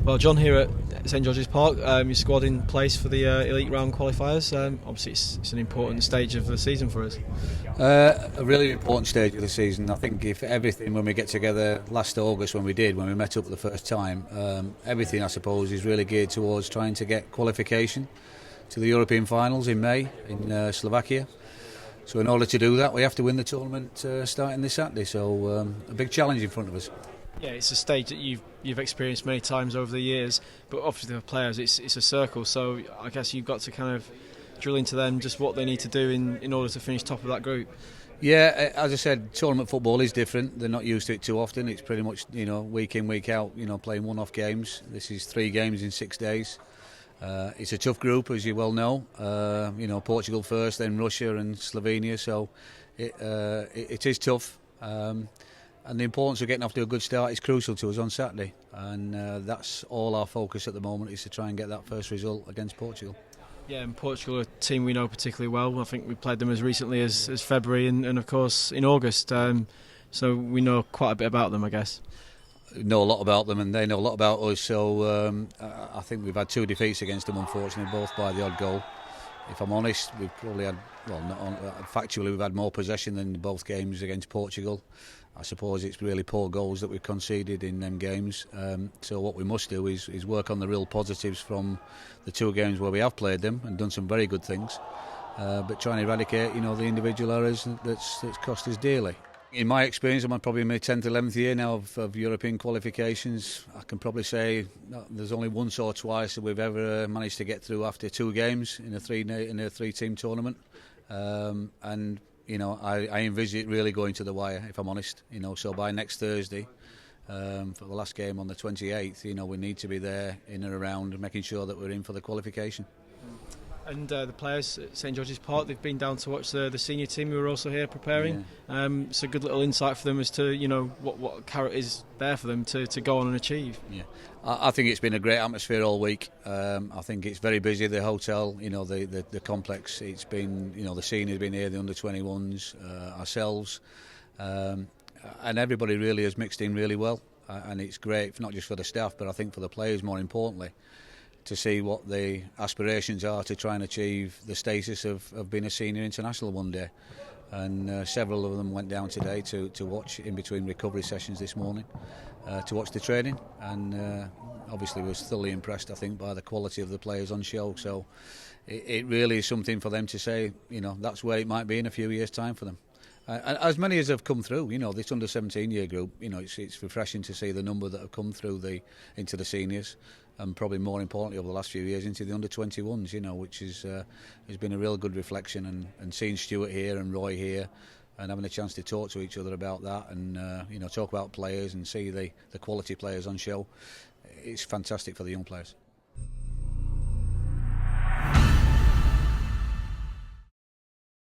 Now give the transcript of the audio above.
Well, John, here at St George's Park, your squad in place for the Elite Round Qualifiers. Obviously, it's an important stage of the season for us. A really important stage of the season. I think if everything, when we get together last August, when we met up for the first time, everything, I suppose, is really geared towards trying to get qualification to the European finals in May in Slovakia. So in order to do that, we have to win the tournament starting this Saturday. So a big challenge in front of us. Yeah, it's a stage that you've experienced many times over the years, but obviously for players it's a circle, so I guess you've got to kind of drill into them just what they need to do in order to finish top of that group. Yeah, as I said, tournament football is different. They're not used to it too often. It's pretty much, week in, week out, playing one-off games. This is 3 games in 6 days. It's a tough group, as you well know. Portugal first, then Russia and Slovenia, so it is tough. And the importance of getting off to a good start is crucial to us on Saturday, and that's all our focus at the moment, is to try and get that first result against Portugal. Yeah, and Portugal are a team we know particularly well. I think we played them as recently as February and of course in August, so we know quite a bit about them, I guess. Know a lot about them and they know a lot about us, so I think we've had 2 defeats against them, unfortunately, both by the odd goal. If I'm honest, we've probably had, factually we've had more possession than both games against Portugal. I suppose it's really poor goals that we've conceded in them games. So what we must do is work on the real positives from the 2 games where we have played them and done some very good things. But trying to eradicate, the individual errors that's cost us dearly. In my experience, I'm probably in my 10th, 11th year now of European qualifications. I can probably say there's only once or twice that we've ever managed to get through after 2 games in a 3-team tournament. I envisage it really going to the wire, if I'm honest. So by next Thursday, for the last game on the 28th, we need to be there in and around, making sure that we're in for the qualification. And the players at St George's Park, they've been down to watch the senior team who are also here preparing. Yeah. It's a good little insight for them as to what carrot is there for them to go on and achieve. Yeah, I think it's been a great atmosphere all week. I think it's very busy. The hotel, the complex. It's been, the seniors have been here, the under-21s, ourselves, and everybody really has mixed in really well. And it's great, not just for the staff, but I think for the players more importantly, to see what the aspirations are to try and achieve the status of being a senior international one day. And several of them went down today to watch in between recovery sessions this morning, to watch the training, and obviously was thoroughly impressed, I think, by the quality of the players on show. So it really is something for them to say, that's where it might be in a few years' time for them. As many as have come through, this under 17 year group, it's refreshing to see the number that have come through into the seniors, and probably more importantly over the last few years into the under 21s, which has been a real good reflection, and seeing Stuart here and Roy here and having a chance to talk to each other about that, and talk about players and see the quality players on show. It's fantastic for the young players.